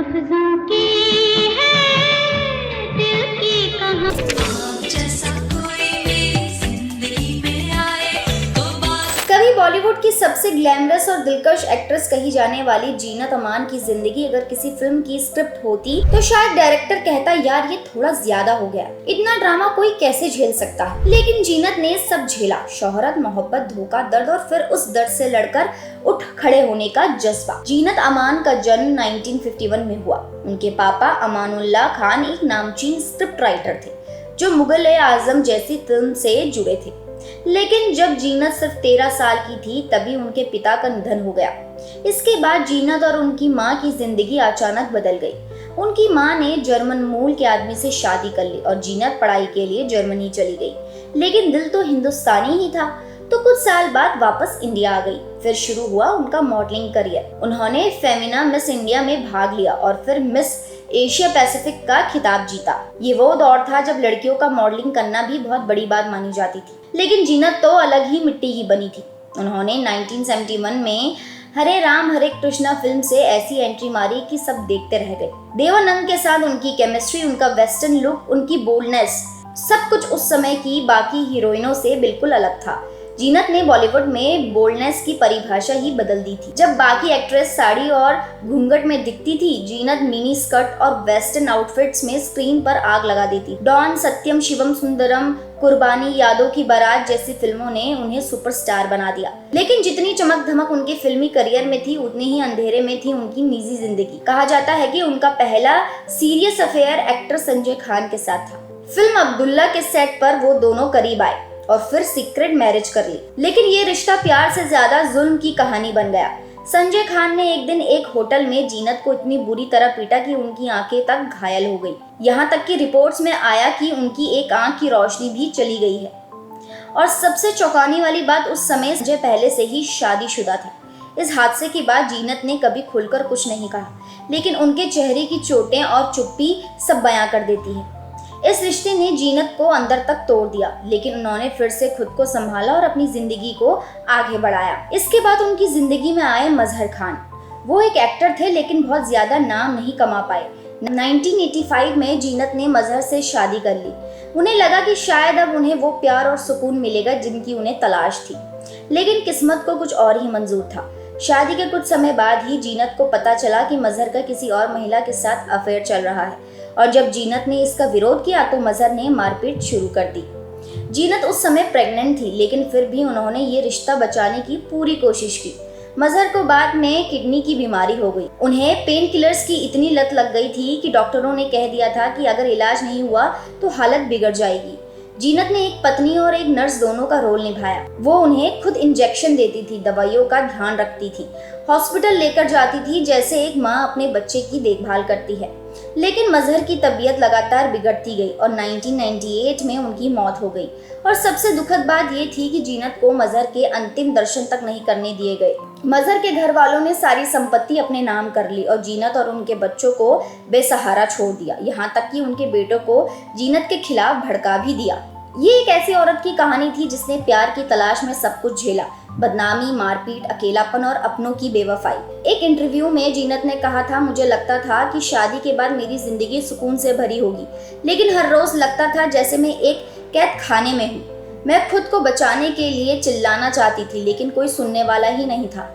लफ्जों की है दिल की कहानी जैसा कोई मेरी जिंदगी में आए तो कभी बॉलीवुड की सबसे ग्लैमरस और दिलकश एक्ट्रेस कही जाने वाली जीनत अमान की जिंदगी अगर किसी फिल्म की स्क्रिप्ट होती तो शायद डायरेक्टर कहता यार ये थोड़ा ज्यादा हो गया, इतना ड्रामा कोई कैसे झेल सकता है। लेकिन जीनत ने सब झेला, शोहरत, मोहब्बत, धोखा, दर्द और फिर उस दर्द से लड़कर उठ खड़े होने का जज्बा। जीनत अमान का जन्म 1951 में हुआ। उनके पापा अमानुल्लाह खान एक नामचीन स्क्रिप्ट राइटर थे जो मुगल-ए-आजम जैसी फिल्म से जुड़े थे। लेकिन जब जीनत सिर्फ 13 साल की थी तभी उनके पिता का निधन हो गया। इसके बाद जीनत और उनकी माँ की जिंदगी अचानक बदल गई। उनकी माँ ने जर्मन मूल के आदमी से शादी कर ली और जीनत पढ़ाई के लिए जर्मनी चली गई, लेकिन दिल तो हिंदुस्तानी ही था। तो कुछ साल बाद वापस इंडिया आ गई। फिर शुरू हुआ उनका मॉडलिंग करियर। उन्होंने फेमिना मिस इंडिया में भाग लिया और फिर मिस एशिया पैसिफिक का खिताब जीता। ये वो दौर था जब लड़कियों का मॉडलिंग करना भी बहुत बड़ी बात मानी जाती थी। लेकिन जीनत तो अलग ही मिट्टी की बनी थी। उन्होंने 1971 में हरे राम हरे कृष्णा फिल्म से ऐसी एंट्री मारी कि सब देखते रह गए। देवानंद के साथ उनकी केमिस्ट्री, उनका वेस्टर्न लुक, उनकी बोल्डनेस, सब कुछ उस समय की बाकी हीरोइनों से बिल्कुल अलग था। जीनत ने बॉलीवुड में बोल्डनेस की परिभाषा ही बदल दी थी। जब बाकी एक्ट्रेस साड़ी और घूंघट में दिखती थी, जीनत मिनी स्कर्ट और वेस्टर्न आउटफिट्स में स्क्रीन पर आग लगा देती। डॉन, सत्यम शिवम सुंदरम, कुर्बानी, यादों की बारात जैसी फिल्मों ने उन्हें सुपरस्टार बना दिया। लेकिन जितनी चमक धमक उनके फिल्मी करियर में थी, उतनी ही अंधेरे में थी उनकी निजी जिंदगी। कहा जाता है कि उनका पहला serious affair actor Sanjay Khan के साथ था। फिल्म अब्दुल्ला के सेट पर वो दोनों करीब आए और फिर सीक्रेट मैरिज कर ली। लेकिन ये रिश्ता प्यार से ज्यादा जुल्म की कहानी बन गया। संजय खान ने एक दिन एक होटल में जीनत को इतनी बुरी तरह पीटा कि उनकी आंखें तक घायल हो गई। यहाँ तक कि रिपोर्ट्स में आया कि उनकी एक आंख की रोशनी भी चली गई है। और सबसे चौंकाने वाली बात, उस समय संजय पहले से ही शादीशुदा था। इस हादसे के बाद जीनत ने कभी खुलकर कुछ नहीं कहा, लेकिन उनके चेहरे की चोटें और चुप्पी सब बयां कर देती है। इस रिश्ते ने जीनत को अंदर तक तोड़ दिया, लेकिन उन्होंने फिर से खुद को संभाला और अपनी जिंदगी को आगे बढ़ाया। इसके बाद उनकी जिंदगी में आए मजहर खान। वो एक एक्टर थे लेकिन बहुत ज्यादा नाम नहीं कमा पाए। 1985 में जीनत ने मजहर से शादी कर ली। उन्हें लगा कि शायद अब उन्हें वो प्यार और सुकून मिलेगा जिनकी उन्हें तलाश थी, लेकिन किस्मत को कुछ और ही मंजूर था। शादी के कुछ समय बाद ही जीनत को पता चला कि मजहर का किसी और महिला के साथ अफेयर चल रहा है, और जब जीनत ने इसका विरोध किया तो मजहर ने मारपीट शुरू कर दी। जीनत उस समय प्रेग्नेंट थी, लेकिन फिर भी उन्होंने ये रिश्ता बचाने की पूरी कोशिश की। मजहर को बाद में किडनी की बीमारी हो गई। उन्हें पेन किलर्स की इतनी लत लग गई थी कि डॉक्टरों ने कह दिया था कि अगर इलाज नहीं हुआ तो हालत बिगड़ जाएगी। जीनत ने एक पत्नी और एक नर्स दोनों का रोल निभाया। वो उन्हें खुद इंजेक्शन देती थी, दवाइयों का ध्यान रखती थी, हॉस्पिटल लेकर जाती थी जैसे एक माँ अपने बच्चे की देखभाल करती है। लेकिन मजहर की तबीयत लगातार बिगड़ती गई और 1998 में उनकी मौत हो गई। और सबसे दुखद बात ये थी कि जीनत को मजहर के अंतिम दर्शन तक नहीं करने दिए गए। मजहर के घर वालों ने सारी संपत्ति अपने नाम कर ली और जीनत और उनके बच्चों को बेसहारा छोड़ दिया। यहाँ तक कि उनके बेटों को जीनत के खिलाफ भड़का भी दिया। ये एक ऐसी औरत की कहानी थी जिसने प्यार की तलाश में सब कुछ झेला, बदनामी, मारपीट, अकेलापन और अपनों की बेवफाई। एक इंटरव्यू में जीनत ने कहा था, मुझे लगता था कि शादी के बाद मेरी जिंदगी सुकून से भरी होगी, लेकिन हर रोज लगता था जैसे मैं एक कैद खाने में हूँ। मैं खुद को बचाने के लिए चिल्लाना चाहती थी, लेकिन कोई सुनने वाला ही नहीं था।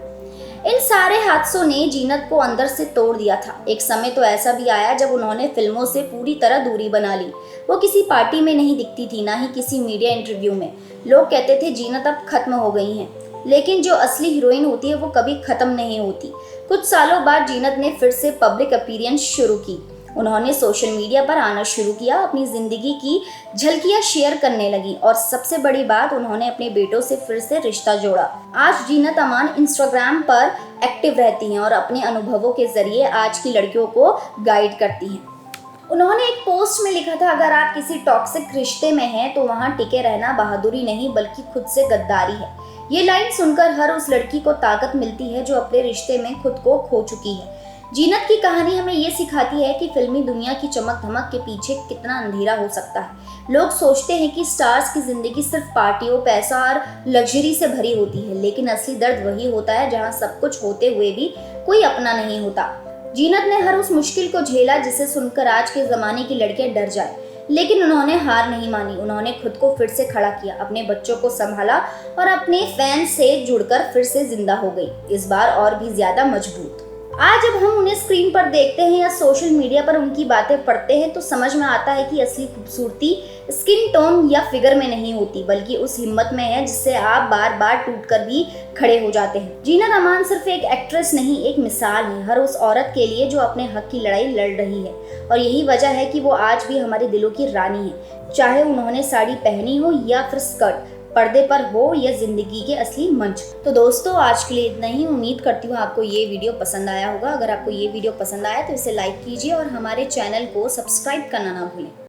इन सारे हादसों ने जीनत को अंदर से तोड़ दिया था। एक समय तो ऐसा भी आया जब उन्होंने फिल्मों से पूरी तरह दूरी बना ली। वो किसी पार्टी में नहीं दिखती थी, ना ही किसी मीडिया इंटरव्यू में। लोग कहते थे जीनत अब खत्म हो गई हैं, लेकिन जो असली हीरोइन होती है वो कभी खत्म नहीं होती। कुछ सालों बाद जीनत ने फिर से पब्लिक अपीयरेंस शुरू की। उन्होंने सोशल मीडिया पर आना शुरू किया, अपनी जिंदगी की झलकियां शेयर करने लगी और सबसे बड़ी बात, उन्होंने अपने बेटों से फिर से रिश्ता जोड़ा। आज जीनत अमान इंस्टाग्राम पर एक्टिव रहती हैं और अपने अनुभवों के जरिए आज की लड़कियों को गाइड करती हैं। उन्होंने एक पोस्ट में लिखा था, अगर आप किसी टॉक्सिक रिश्ते में हैं तो वहां टिके रहना बहादुरी नहीं बल्कि खुद से गद्दारी है। ये लाइन सुनकर हर उस लड़की को ताकत मिलती है जो अपने रिश्ते में खुद को खो चुकी है। जीनत की कहानी हमें ये सिखाती है कि फिल्मी दुनिया की चमक धमक के पीछे कितना अंधेरा हो सकता है। लोग सोचते हैं कि स्टार्स की जिंदगी सिर्फ पार्टियों, पैसा और लग्जरी से भरी होती है, लेकिन असली दर्द वही होता है जहां सब कुछ होते हुए भी कोई अपना नहीं होता। जीनत ने हर उस मुश्किल को झेला जिसे सुनकर आज के ज़माने की लड़कियां डर जाए, लेकिन उन्होंने हार नहीं मानी। उन्होंने खुद को फिर से खड़ा किया, अपने बच्चों को संभाला और अपने फैंस से जुड़कर फिर से जिंदा हो गई, इस बार और भी ज्यादा मजबूत। आज जब हम उन्हें स्क्रीन पर देखते हैं या सोशल मीडिया पर उनकी बातें पढ़ते हैं तो समझ में आता है कि असली खूबसूरती स्किन टोन या फिगर में नहीं होती, बल्कि उस हिम्मत में है जिससे आप बार बार टूटकर भी खड़े हो जाते हैं। जीनत अमान सिर्फ एक एक्ट्रेस नहीं, एक मिसाल है हर उस औरत के लिए जो अपने हक की लड़ाई लड़ रही है, और यही वजह है कि वो आज भी हमारे दिलों की रानी है, चाहे उन्होंने साड़ी पहनी हो या फिर स्कर्ट, पर्दे पर हो या जिंदगी के असली मंच। तो दोस्तों आज के लिए इतना ही। उम्मीद करती हूँ आपको ये वीडियो पसंद आया होगा। अगर आपको ये वीडियो पसंद आया तो इसे लाइक कीजिए और हमारे चैनल को सब्सक्राइब करना ना भूलें।